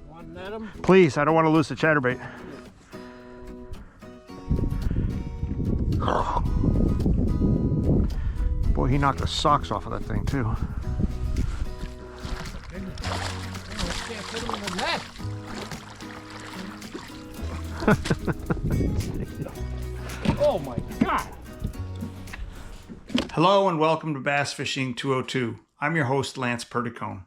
Want to net him? Please, I don't want to lose the chatterbait. Boy, he knocked the socks off of that thing too. Can't put him in the net. Oh my God. Hello and welcome to Bass Fishing 202. I'm your host, Lance Perticone.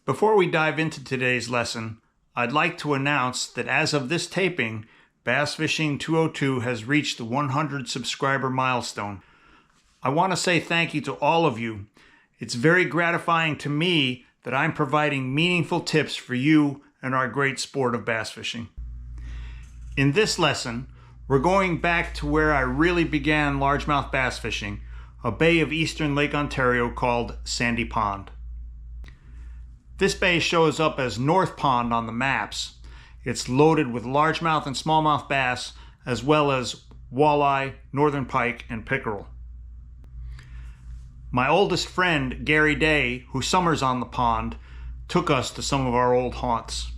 Before we dive into today's lesson, I'd like to announce that as of this taping, Bass Fishing 202 has reached the 100 subscriber milestone. I want to say thank you to all of you. It's very gratifying to me that I'm providing meaningful tips for you and our great sport of bass fishing. In this lesson, we're going back to where I really began largemouth bass fishing, a bay of eastern Lake Ontario called Sandy Pond. This bay shows up as North Pond on the maps. It's loaded with largemouth and smallmouth bass, as well as walleye, northern pike, and pickerel. My oldest friend, Gary Day, who summers on the pond, took us to some of our old haunts.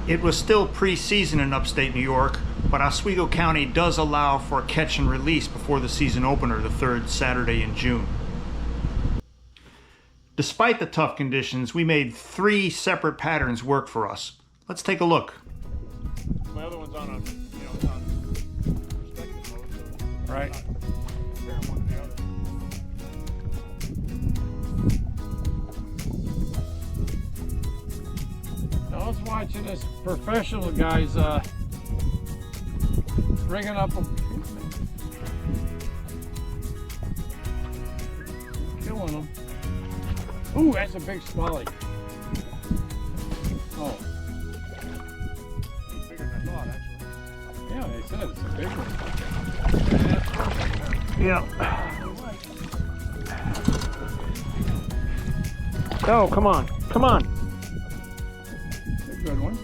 It was still pre-season in upstate New York, but Oswego County does allow for catch and release before the season opener, the third Saturday in June. Despite the tough conditions, we made 3 separate patterns work for us. Let's take a look. My other one's on it's on perspective mode, so Right. comparing one to the other. Now I was watching this professional guys rigging up a killing them. Ooh, that's a big smallie. Oh. Bigger than I thought, actually. Yeah, they said it's a big one. Yeah. Oh, come on. Come on. That's a good one.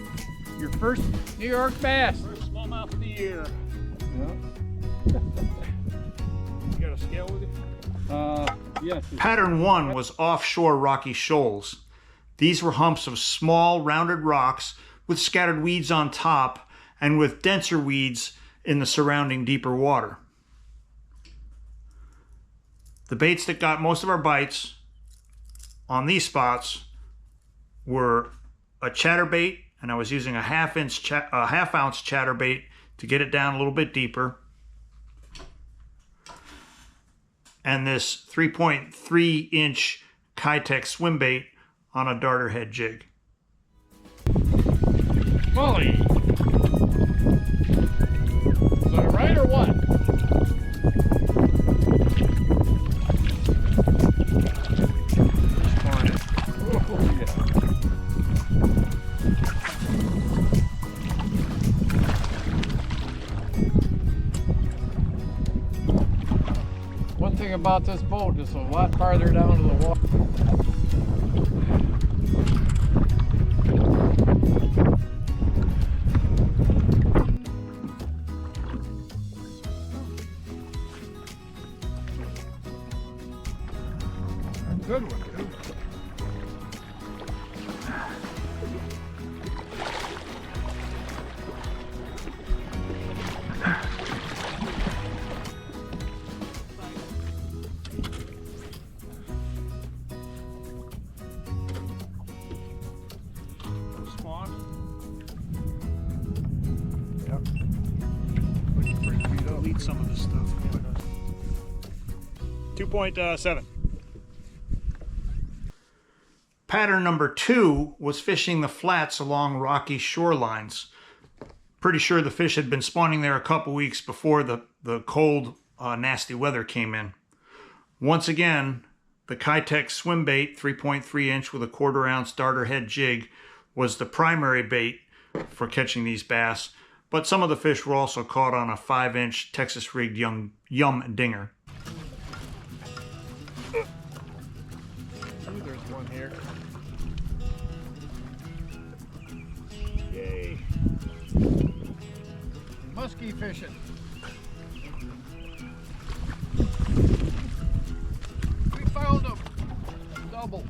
Your first New York bass. First smallmouth of the year. Yeah. You got a scale with it? Yes. Pattern 1 was offshore rocky shoals. These were humps of small, rounded rocks with scattered weeds on top and with denser weeds in the surrounding deeper water. The baits that got most of our bites on these spots were a chatterbait, and I was using a half ounce chatterbait to get it down a little bit deeper, and this 3.3 inch Kitech swim bait on a darter head jig. Molly. Is that right or what? Oh, yeah. One thing about this boat is a lot farther down to the water. Good one, good one. Lead some of this stuff. 2.7. Pattern number 2 was fishing the flats along rocky shorelines. Pretty sure the fish had been spawning there a couple weeks before the cold, nasty weather came in. Once again, the Kitech swim bait, 3.3 inch with a 1/4 ounce darter head jig, was the primary bait for catching these bass, but some of the fish were also caught on a 5-inch Texas rigged yum dinger. Ooh, there's one here. Yay. Muskie fishing. We found him. Double.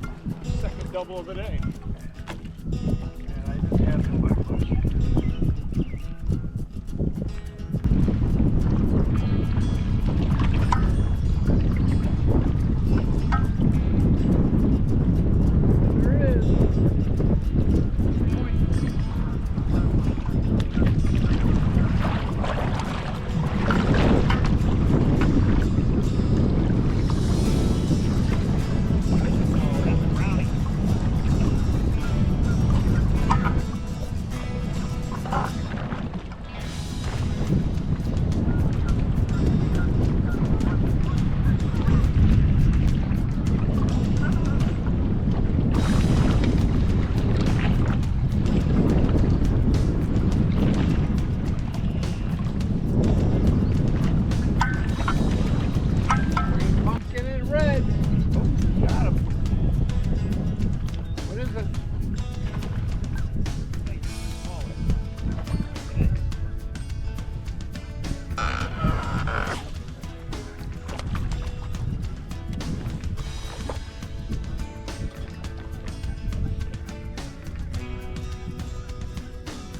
Second double of a day. And I just had to let push. There it is. Pumpkin and red. Oh, got him. What is it?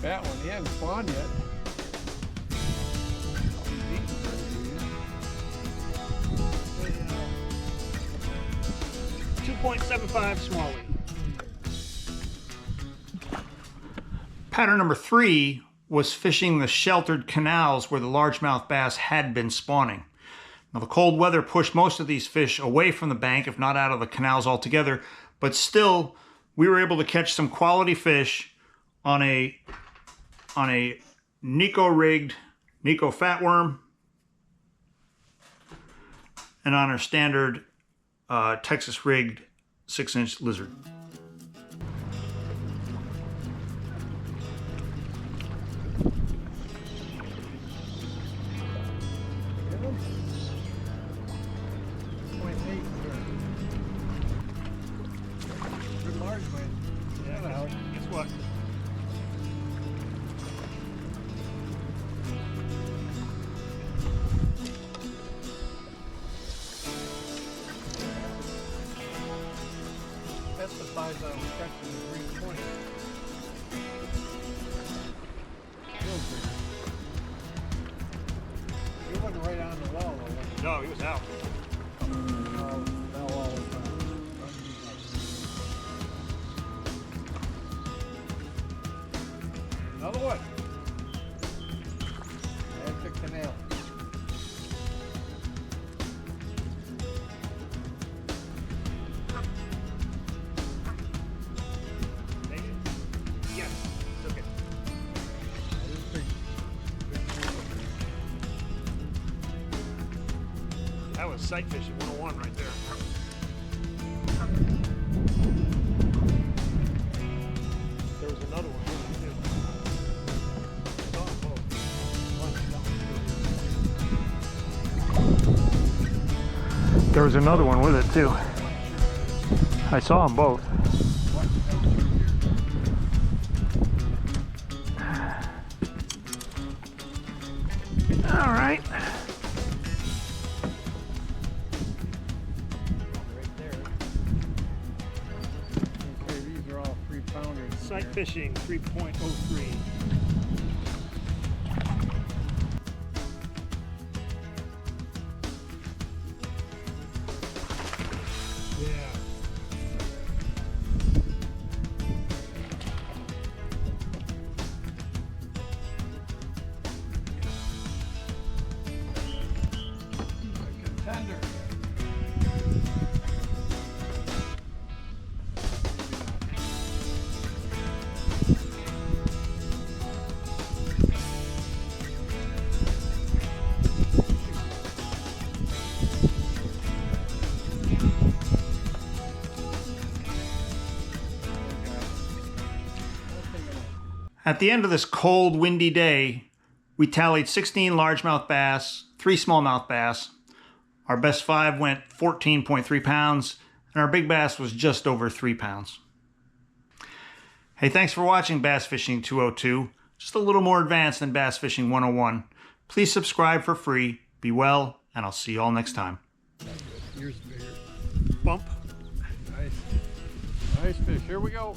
That one, he hasn't spawned yet. 2.75 smallmouth. Pattern number 3 was fishing the sheltered canals where the largemouth bass had been spawning. Now the cold weather pushed most of these fish away from the bank, if not out of the canals altogether, but still we were able to catch some quality fish on a Nico-rigged Nico fatworm and on our standard Texas rigged 6-inch lizard. Get him? 0.8 here. Good largemouth. Yeah, guess what? That's the size I was catching in 320. Real big. He wasn't right on the wall though, was he? No, he was out. No, fell all the time. Another one. There's the canal. Yes, took it. That is big. That was sight fishing 101 right there. There was another one too. Saw them both. There was another one with it too. I saw them both. All right. Right there. Okay, these are all 3-pounders. Sight fishing 3.03. Yeah. Contender. At the end of this cold, windy day, we tallied 16 largemouth bass, 3 smallmouth bass. Our best 5 went 14.3 pounds, and our big bass was just over 3 pounds. Hey, thanks for watching Bass Fishing 202, just a little more advanced than Bass Fishing 101. Please subscribe for free, be well, and I'll see you all next time. Yours bigger. Bump. Nice. Nice fish. fish. Here we go.